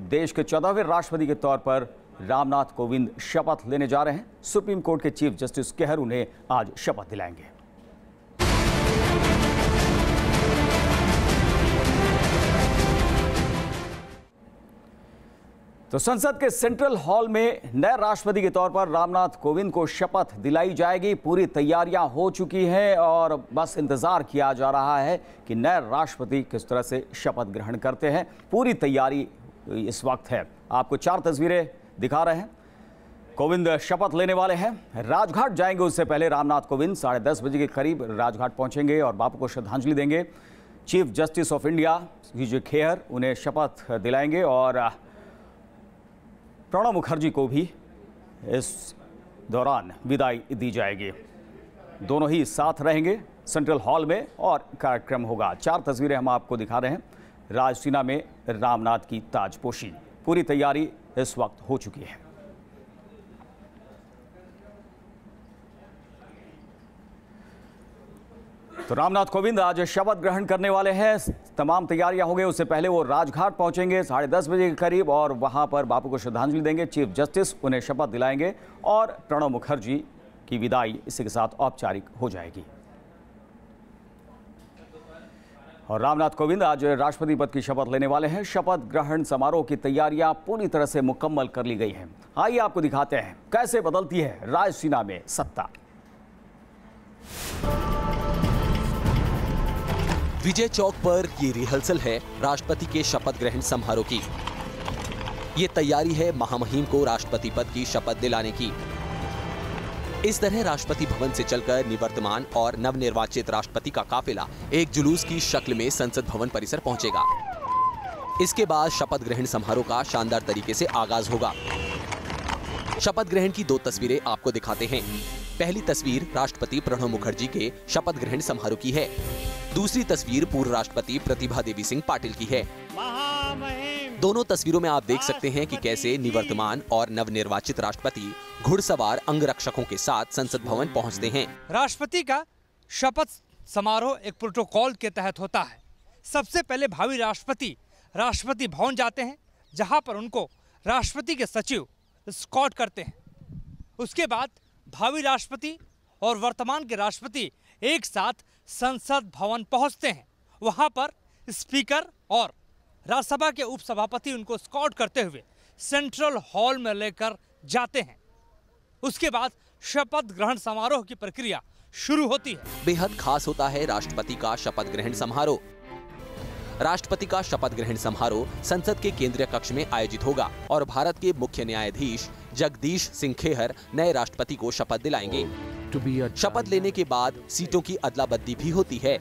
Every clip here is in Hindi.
देश के 14वें राष्ट्रपति के तौर पर रामनाथ कोविंद शपथ लेने जा रहे हैं। सुप्रीम कोर्ट के चीफ जस्टिस खेहर उन्हें आज शपथ दिलाएंगे। तो संसद के सेंट्रल हॉल में नए राष्ट्रपति के तौर पर रामनाथ कोविंद को शपथ दिलाई जाएगी। पूरी तैयारियां हो चुकी हैं और बस इंतजार किया जा रहा है कि नए राष्ट्रपति किस तरह से शपथ ग्रहण करते हैं। पूरी तैयारी इस वक्त है। आपको 4 तस्वीरें दिखा रहे हैं। कोविंद शपथ लेने वाले हैं, राजघाट जाएंगे। उससे पहले रामनाथ कोविंद 10:30 बजे के करीब राजघाट पहुंचेंगे और बापू को श्रद्धांजलि देंगे। Chief justice of India V Khehar उन्हें शपथ दिलाएंगे और प्रणब मुखर्जी को भी इस दौरान विदाई दी जाएगी। दोनों ही साथ रहेंगे सेंट्रल हॉल में और कार्यक्रम होगा। 4 तस्वीरें हम आपको दिखा रहे हैं। राजसीना में रामनाथ की ताजपोशी, पूरी तैयारी इस वक्त हो चुकी है। तो रामनाथ कोविंद आज शपथ ग्रहण करने वाले हैं। तमाम तैयारियां हो गई। उससे पहले वो राजघाट पहुंचेंगे 10:30 बजे के करीब और वहां पर बापू को श्रद्धांजलि देंगे। चीफ जस्टिस उन्हें शपथ दिलाएंगे और प्रणब मुखर्जी की विदाई इसी के साथ औपचारिक हो जाएगी। और रामनाथ कोविंद आज राष्ट्रपति पद की शपथ लेने वाले हैं। शपथ ग्रहण समारोह की तैयारियां पूरी तरह से मुकम्मल कर ली गई हैं। आइए आपको दिखाते हैं कैसे बदलती है राजसीना में सत्ता। विजय चौक पर ये रिहर्सल है राष्ट्रपति के शपथ ग्रहण समारोह की। ये तैयारी है महामहिम को राष्ट्रपति पद की शपथ दिलाने की। इस तरह राष्ट्रपति भवन से चलकर निवर्तमान और नवनिर्वाचित राष्ट्रपति का काफिला एक जुलूस की शक्ल में संसद भवन परिसर पहुंचेगा। इसके बाद शपथ ग्रहण समारोह का शानदार तरीके से आगाज होगा। शपथ ग्रहण की 2 तस्वीरें आपको दिखाते हैं। पहली तस्वीर राष्ट्रपति प्रणब मुखर्जी के शपथ ग्रहण समारोह की है। दूसरी तस्वीर पूर्व राष्ट्रपति प्रतिभा देवी सिंह पाटिल की है। दोनों तस्वीरों में आप देख सकते हैं कि कैसे निवर्तमान और नवनिर्वाचित राष्ट्रपति घुड़सवार अंगरक्षकों के साथ संसद भवन पहुंचते हैं। राष्ट्रपति का शपथ समारोह एक प्रोटोकॉल के तहत होता है। सबसे पहले भावी राष्ट्रपति राष्ट्रपति भवन जाते हैं, जहां पर उनको राष्ट्रपति के सचिव स्कॉट करते हैं। उसके बाद भावी राष्ट्रपति और वर्तमान के राष्ट्रपति एक साथ संसद भवन पहुंचते हैं। वहां पर स्पीकर और राज्यसभा के उपसभापति उनको स्कॉट करते हुए सेंट्रल हॉल में लेकर जाते हैं। उसके बाद शपथ ग्रहण समारोह की प्रक्रिया शुरू होती है। बेहद खास होता है राष्ट्रपति का शपथ ग्रहण समारोह। राष्ट्रपति का शपथ ग्रहण समारोह संसद के केंद्रीय कक्ष में आयोजित होगा और भारत के मुख्य न्यायाधीश जगदीश सिंह खेहर नए राष्ट्रपति को शपथ दिलाएंगे। शपथ लेने के बाद सीटों की अदला बदली भी होती है।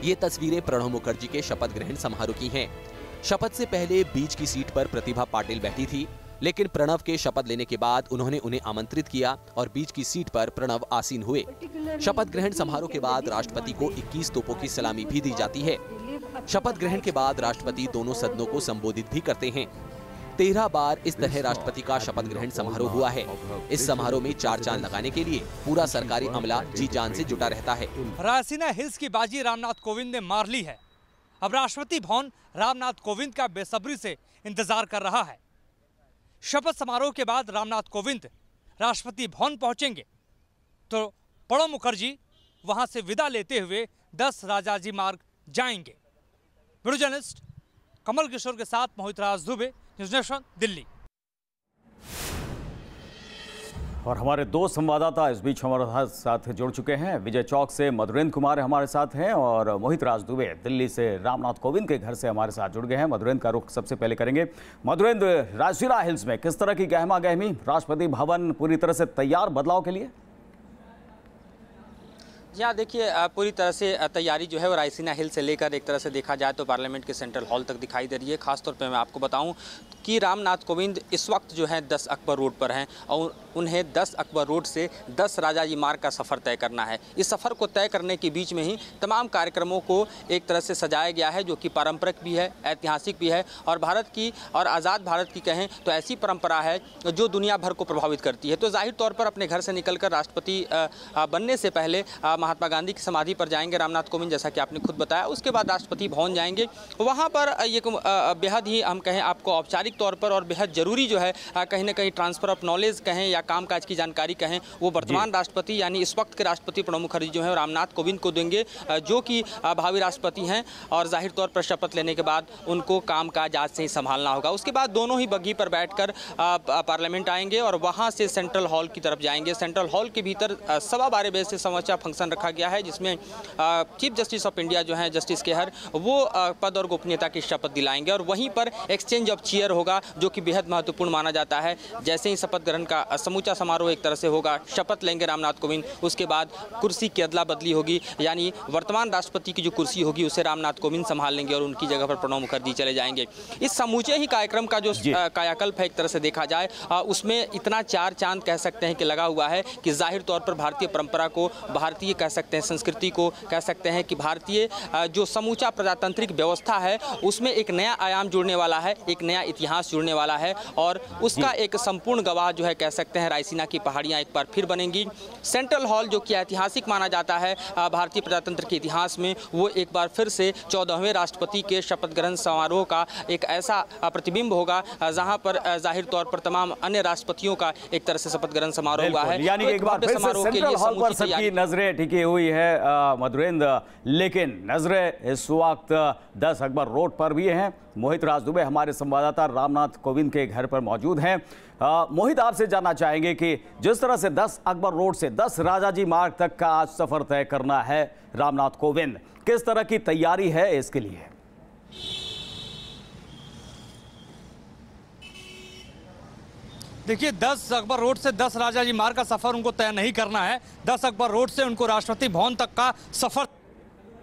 ये तस्वीरें प्रणब मुखर्जी के शपथ ग्रहण समारोह की हैं। शपथ से पहले बीच की सीट पर प्रतिभा पाटिल बैठी थी, लेकिन प्रणब के शपथ लेने के बाद उन्होंने उन्हें आमंत्रित किया और बीच की सीट पर प्रणब आसीन हुए। शपथ ग्रहण समारोह के बाद राष्ट्रपति को 21 तोपों की सलामी भी दी जाती है। शपथ ग्रहण के बाद राष्ट्रपति दोनों सदनों को संबोधित भी करते हैं। 13 बार इस तरह राष्ट्रपति का शपथ ग्रहण समारोह हुआ है। इस समारोह में 4 चांद लगाने के लिए पूरा सरकारी अमला जी जान से जुटा रहता है। राजसीना हिल्स की बाजी रामनाथ कोविंद ने मार ली है। अब राष्ट्रपति भवन रामनाथ कोविंद का बेसब्री से इंतजार कर रहा है। शपथ समारोह के बाद रामनाथ कोविंद राष्ट्रपति भवन पहुंचेंगे तो प्रणब मुखर्जी वहां से विदा लेते हुए 10 राजाजी मार्ग जाएंगे। वीडियो जर्नलिस्ट कमल किशोर के साथ मोहित राज दुबे, न्यूज़ नेशन, दिल्ली। और हमारे 2 संवाददाता इस बीच हमारे साथ जुड़ चुके हैं। विजय चौक से मधुरेंद्र कुमार हमारे साथ हैं और मोहित राज दुबे दिल्ली से रामनाथ कोविंद के घर से हमारे साथ जुड़ गए हैं। मधुरेंद्र का रुख सबसे पहले करेंगे। मधुरेंद्र, राजसीना हिल्स में किस तरह की गहमा गहमी, राष्ट्रपति भवन पूरी तरह से तैयार बदलाव के लिए? जी हाँ, देखिए पूरी तरह से तैयारी जो है वो राजसीना हिल से लेकर एक तरह से देखा जाए तो पार्लियामेंट के सेंट्रल हॉल तक दिखाई दे रही है। खासतौर पे मैं आपको बताऊं कि रामनाथ कोविंद इस वक्त जो है 10 अकबर रोड पर हैं और उन्हें 10 अकबर रोड से 10 राजाजी मार्ग का सफ़र तय करना है। इस सफ़र को तय करने के बीच में ही तमाम कार्यक्रमों को एक तरह से सजाया गया है, जो कि पारंपरिक भी है, ऐतिहासिक भी है और भारत की और आज़ाद भारत की कहें तो ऐसी परंपरा है जो दुनिया भर को प्रभावित करती है। तो जाहिर तौर पर अपने घर से निकलकर राष्ट्रपति बनने से पहले महात्मा गांधी की समाधि पर जाएंगे रामनाथ कोविंद, जैसा कि आपने खुद बताया। उसके बाद राष्ट्रपति भवन जाएंगे। वहाँ पर ये बेहद ही हम कहें आपको औपचारिक तौर पर और बेहद ज़रूरी जो है कहीं ना कहीं ट्रांसफ़र ऑफ नॉलेज कहें या कामकाज की जानकारी कहें, वो वर्तमान राष्ट्रपति यानी इस वक्त के राष्ट्रपति प्रणब मुखर्जी जो है रामनाथ कोविंद को देंगे, जो कि भावी राष्ट्रपति हैं। और जाहिर तौर पर शपथ लेने के बाद उनको कामकाज आज से ही संभालना होगा। उसके बाद दोनों ही बग्घी पर बैठकर पार्लियामेंट आएंगे और वहाँ से सेंट्रल हॉल की तरफ जाएंगे। सेंट्रल हॉल के भीतर 12:15 बजे से समूचा फंक्शन रखा गया है, जिसमें चीफ जस्टिस ऑफ इंडिया जो है जस्टिस केहर, वो पद और गोपनीयता की शपथ दिलाएंगे और वहीं पर एक्सचेंज ऑफ चेयर होगा, जो कि बेहद महत्वपूर्ण माना जाता है। जैसे ही शपथ ग्रहण का समूचा समारोह एक तरह से होगा, शपथ लेंगे रामनाथ कोविंद, उसके बाद कुर्सी की अदला बदली होगी, यानी वर्तमान राष्ट्रपति की जो कुर्सी होगी उसे रामनाथ कोविंद संभाल लेंगे और उनकी जगह पर प्रणब मुखर्जी चले जाएंगे। इस समूचे ही कार्यक्रम का जो कायाकल्प है एक तरह से देखा जाए, उसमें इतना चार चांद कह सकते हैं कि लगा हुआ है कि जाहिर तौर पर भारतीय परंपरा को, भारतीय कह सकते हैं संस्कृति को, कह सकते हैं कि भारतीय जो समूचा प्रजातांत्रिक व्यवस्था है उसमें एक नया आयाम जुड़ने वाला है, एक नया इतिहास जुड़ने वाला है और उसका एक संपूर्ण गवाह जो है कह सकते हैं रायसीना की पहाड़ियां एक बार फिर बनेंगी। सेंट्रल हॉल जो कि ऐतिहासिक माना जाता है भारतीय प्रजातंत्र के इतिहास में, वो एक बार फिर से 14वें राष्ट्रपति के शपथ ग्रहण समारोह का एक ऐसा प्रतिबिंब होगा जहां पर जाहिर तौर पर तमाम अन्य राष्ट्रपतियों का एक तरह से शपथ ग्रहण समारोह हुआ है। यानी एक बार फिर से सेंट्रल हॉल पर सबकी नजरें टिकी हुई है मधुरेंद्र, लेकिन नजरें इस वक्त 10 अकबर रोड पर भी हैं। मोहित राज दुबे हमारे संवाददाता रामनाथ कोविंद के घर पर मौजूद हैं। मोहित, आपसे जानना चाहेंगे कि जिस तरह से 10 अकबर रोड से 10 राजाजी मार्ग तक का आज सफर तय करना है रामनाथ कोविंद, किस तरह की तैयारी है इसके लिए? देखिए, 10 अकबर रोड से 10 राजाजी मार्ग का सफर उनको तय नहीं करना है। 10 अकबर रोड से उनको राष्ट्रपति भवन तक का सफर,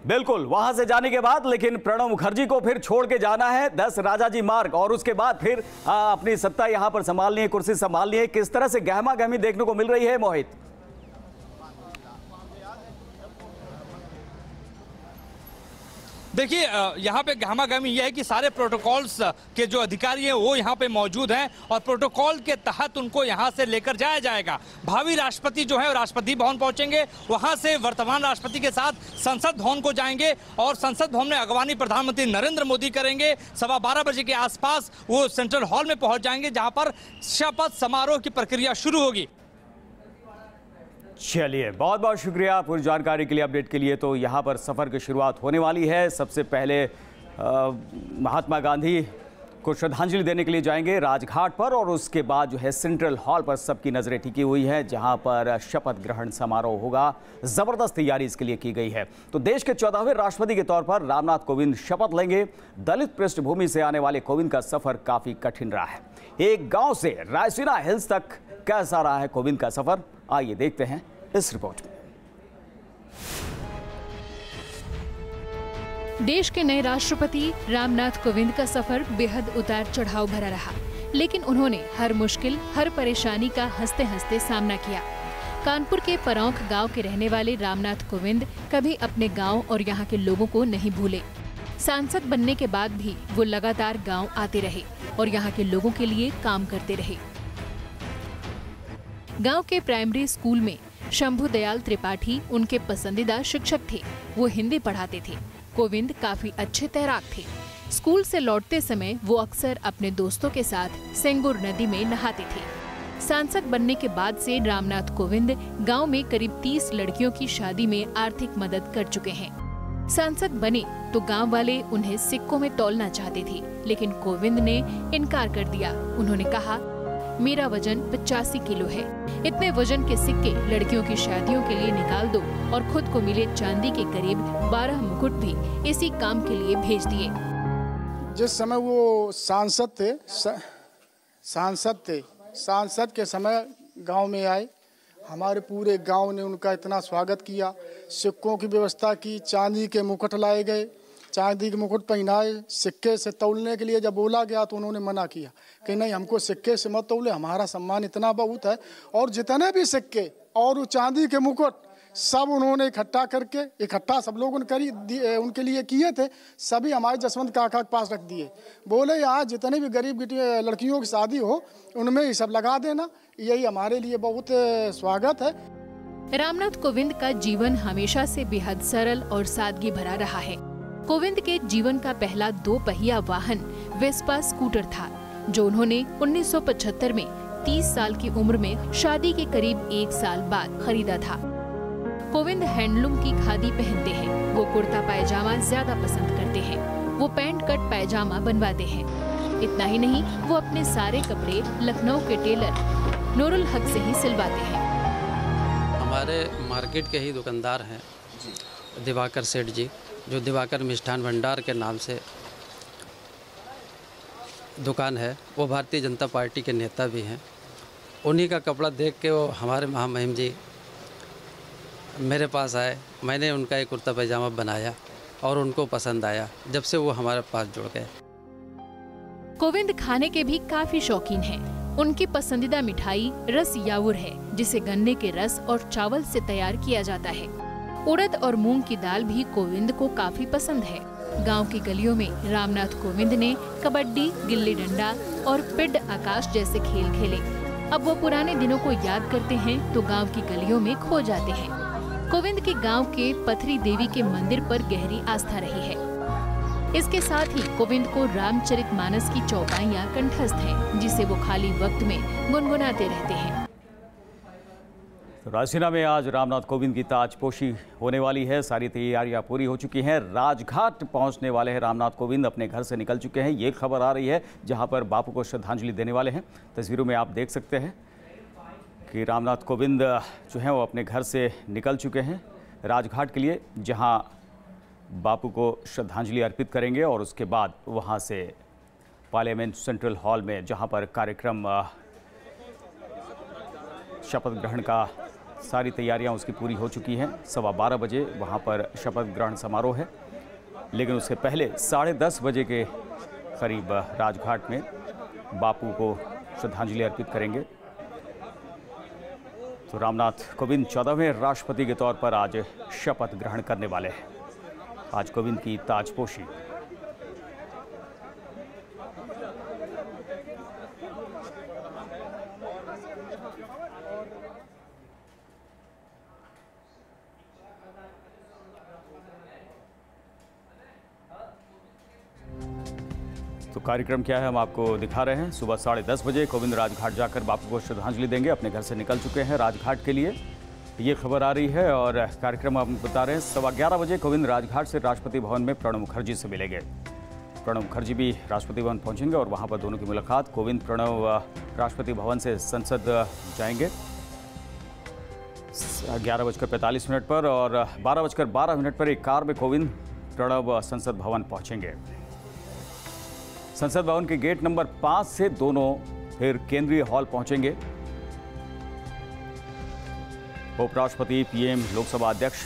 बिल्कुल, वहां से जाने के बाद लेकिन प्रणब मुखर्जी को फिर छोड़ के जाना है 10 राजाजी मार्ग और उसके बाद फिर अपनी सत्ता यहां पर संभालनी है, कुर्सी संभालनी है। किस तरह से गहमा गहमी देखने को मिल रही है मोहित? देखिए, यहाँ पे गहमागहमी यह है कि सारे प्रोटोकॉल्स के जो अधिकारी हैं वो यहाँ पे मौजूद हैं और प्रोटोकॉल के तहत उनको यहाँ से लेकर जाया जाएगा। भावी राष्ट्रपति जो है राष्ट्रपति भवन पहुंचेंगे, वहाँ से वर्तमान राष्ट्रपति के साथ संसद भवन को जाएंगे और संसद भवन में अगवानी प्रधानमंत्री नरेंद्र मोदी करेंगे। 12:15 बजे के आसपास वो सेंट्रल हॉल में पहुंच जाएंगे, जहाँ पर शपथ समारोह की प्रक्रिया शुरू होगी। चलिए, बहुत बहुत शुक्रिया पूरी जानकारी के लिए, अपडेट के लिए। तो यहाँ पर सफ़र की शुरुआत होने वाली है। सबसे पहले महात्मा गांधी को श्रद्धांजलि देने के लिए जाएंगे राजघाट पर और उसके बाद जो है सेंट्रल हॉल पर सबकी नज़रें टिकी हुई है, जहाँ पर शपथ ग्रहण समारोह होगा। ज़बरदस्त तैयारी इसके लिए की गई है। तो देश के 14वें राष्ट्रपति के तौर पर रामनाथ कोविंद शपथ लेंगे। दलित पृष्ठभूमि से आने वाले कोविंद का सफ़र काफ़ी कठिन रहा है। एक गाँव से रायसीना हिल्स तक कैसा रहा है कोविंद का सफ़र, आइए देखते हैं इस रिपोर्ट में। देश के नए राष्ट्रपति रामनाथ कोविंद का सफर बेहद उतार चढ़ाव भरा रहा, लेकिन उन्होंने हर मुश्किल, हर परेशानी का हंसते हंसते सामना किया। कानपुर के परौंख गांव के रहने वाले रामनाथ कोविंद कभी अपने गांव और यहां के लोगों को नहीं भूले। सांसद बनने के बाद भी वो लगातार गांव आते रहे और यहां के लोगों के लिए काम करते रहे। गांव के प्राइमरी स्कूल में शंभू दयाल त्रिपाठी उनके पसंदीदा शिक्षक थे। वो हिंदी पढ़ाते थे। कोविंद काफी अच्छे तैराक थे। स्कूल से लौटते समय वो अक्सर अपने दोस्तों के साथ सेंगुर नदी में नहाते थे। सांसद बनने के बाद से रामनाथ कोविंद गांव में करीब 30 लड़कियों की शादी में आर्थिक मदद कर चुके हैं। सांसद बने तो गांव वाले उन्हें सिक्कों में तौलना चाहते थे, लेकिन कोविंद ने इनकार कर दिया। उन्होंने कहा, मेरा वजन 85 किलो है। इतने वजन के सिक्के लड़कियों की शादियों के लिए निकाल दो और खुद को मिले चांदी के करीब 12 मुकुट भी इसी काम के लिए भेज दिए। जिस समय वो सांसद थे, सांसद के समय गांव में आए, हमारे पूरे गांव ने उनका इतना स्वागत किया। सिक्कों की व्यवस्था की, चांदी के मुकुट लाए गए चांदी के मुकुट पहनाए। सिक्के से तौलने के लिए जब बोला गया तो उन्होंने मना किया कि नहीं, हमको सिक्के से मत तौले, हमारा सम्मान इतना बहुत है। और जितने भी सिक्के और चांदी के मुकुट सब उन्होंने इकट्ठा सब लोग उनके लिए किए थे, सभी हमारे जसवंत काका के पास रख दिए। बोले यहाँ जितने भी गरीब लड़कियों की शादी हो उनमें ये सब लगा देना, यही हमारे लिए बहुत स्वागत है। रामनाथ कोविंद का जीवन हमेशा से बेहद सरल और सादगी भरा रहा है। कोविंद के जीवन का पहला 2 पहिया वाहन वेस्पा स्कूटर था, जो उन्होंने 1975 में 30 साल की उम्र में शादी के करीब 1 साल बाद खरीदा था। कोविंद हैंडलूम की खादी पहनते हैं। वो कुर्ता पायजामा ज्यादा पसंद करते हैं। वो पैंट कट पायजामा बनवाते हैं। इतना ही नहीं, वो अपने सारे कपड़े लखनऊ के टेलर नूरुल हक से ही सिलवाते हैं। हमारे मार्केट के ही दुकानदार हैं दिवाकर सेठ जी, जो दिवाकर मिष्ठान भंडार के नाम से दुकान है। वो भारतीय जनता पार्टी के नेता भी हैं। उन्हीं का कपड़ा देख के वो हमारे महामहिम जी मेरे पास आए। मैंने उनका एक कुर्ता पैजामा बनाया और उनको पसंद आया। जब से वो हमारे पास जुड़ गए। कोविंद खाने के भी काफी शौकीन हैं। उनकी पसंदीदा मिठाई रस यावुर है, जिसे गन्ने के रस और चावल से तैयार किया जाता है। उड़द और मूंग की दाल भी कोविंद को काफी पसंद है। गांव की गलियों में रामनाथ कोविंद ने कबड्डी, गिल्ली डंडा और पिड आकाश जैसे खेल खेले। अब वो पुराने दिनों को याद करते हैं तो गांव की गलियों में खो जाते हैं। कोविंद के गांव के पथरी देवी के मंदिर पर गहरी आस्था रही है। इसके साथ ही कोविंद को रामचरितमानस की चौपाइयां कंठस्थ हैं, जिसे वो खाली वक्त में गुनगुनाते रहते हैं। तो रायसीना में आज रामनाथ कोविंद की ताजपोशी होने वाली है। सारी तैयारियां पूरी हो चुकी हैं। राजघाट पहुंचने वाले हैं रामनाथ कोविंद। अपने घर से निकल चुके हैं। ये खबर आ रही है जहां पर बापू को श्रद्धांजलि देने वाले हैं। तस्वीरों में आप देख सकते हैं कि रामनाथ कोविंद जो हैं वो अपने घर से निकल चुके हैं राजघाट के लिए, जहां बापू को श्रद्धांजलि अर्पित करेंगे और उसके बाद वहां से पार्लियामेंट सेंट्रल हॉल में, जहां पर कार्यक्रम शपथ ग्रहण का सारी तैयारियां उसकी पूरी हो चुकी हैं। 12:15 बजे वहां पर शपथ ग्रहण समारोह है, लेकिन उससे पहले 10:30 बजे के करीब राजघाट में बापू को श्रद्धांजलि अर्पित करेंगे। तो रामनाथ कोविंद 14वें राष्ट्रपति के तौर पर आज शपथ ग्रहण करने वाले हैं। आज कोविंद की ताजपोशी। तो कार्यक्रम क्या है हम आपको दिखा रहे हैं। सुबह 10:30 बजे कोविंद राजघाट जाकर बापू को श्रद्धांजलि देंगे। अपने घर से निकल चुके हैं राजघाट के लिए, ये खबर आ रही है। और कार्यक्रम हम बता रहे हैं 11:15 बजे कोविंद राजघाट से राष्ट्रपति भवन में प्रणब मुखर्जी से मिलेंगे। प्रणब मुखर्जी भी राष्ट्रपति भवन पहुंचेंगे और वहां पर दोनों की मुलाकात। कोविंद प्रणब राष्ट्रपति भवन से संसद जाएंगे 11:45 पर और 12:12 पर एक कार में कोविंद प्रणब संसद भवन पहुंचेंगे। संसद भवन के गेट नंबर 5 से दोनों फिर केंद्रीय हॉल पहुंचेंगे। उपराष्ट्रपति, पीएम, लोकसभा अध्यक्ष,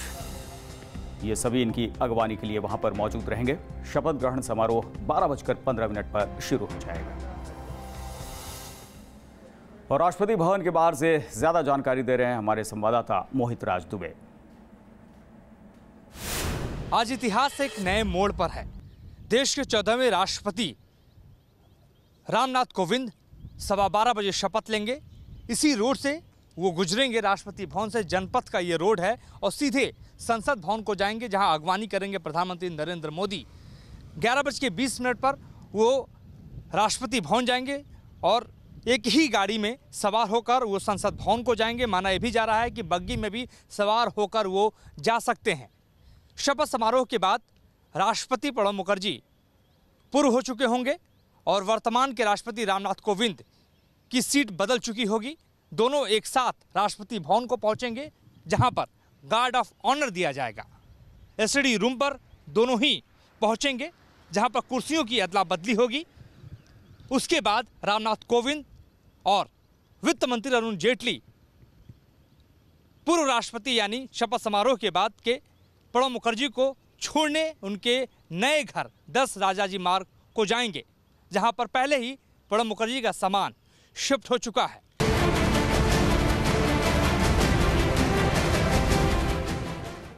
ये सभी इनकी अगवानी के लिए वहां पर मौजूद रहेंगे। शपथ ग्रहण समारोह 12:15 पर शुरू हो जाएगा। और राष्ट्रपति भवन के बाहर से ज्यादा जानकारी दे रहे हैं हमारे संवाददाता मोहित राज दुबे। आज इतिहास एक नए मोड़ पर है। देश के 14वें राष्ट्रपति रामनाथ कोविंद 12:15 बजे शपथ लेंगे। इसी रोड से वो गुजरेंगे राष्ट्रपति भवन से। जनपथ का ये रोड है और सीधे संसद भवन को जाएंगे, जहां अगवानी करेंगे प्रधानमंत्री नरेंद्र मोदी। 11:20 पर वो राष्ट्रपति भवन जाएंगे और एक ही गाड़ी में सवार होकर वो संसद भवन को जाएंगे। माना यह भी जा रहा है कि बग्गी में भी सवार होकर वो जा सकते हैं। शपथ समारोह के बाद राष्ट्रपति प्रणब मुखर्जी पूर्व हो चुके होंगे और वर्तमान के राष्ट्रपति रामनाथ कोविंद की सीट बदल चुकी होगी। दोनों एक साथ राष्ट्रपति भवन को पहुंचेंगे, जहां पर गार्ड ऑफ ऑनर दिया जाएगा। एसडी रूम पर दोनों ही पहुंचेंगे, जहां पर कुर्सियों की अदला बदली होगी। उसके बाद रामनाथ कोविंद और वित्त मंत्री अरुण जेटली पूर्व राष्ट्रपति यानी शपथ समारोह के बाद के प्रणब मुखर्जी को छोड़ने उनके नए घर 10 राजाजी मार्ग को जाएंगे, जहां पर पहले ही प्रणब मुखर्जी का सामान शिफ्ट हो चुका है।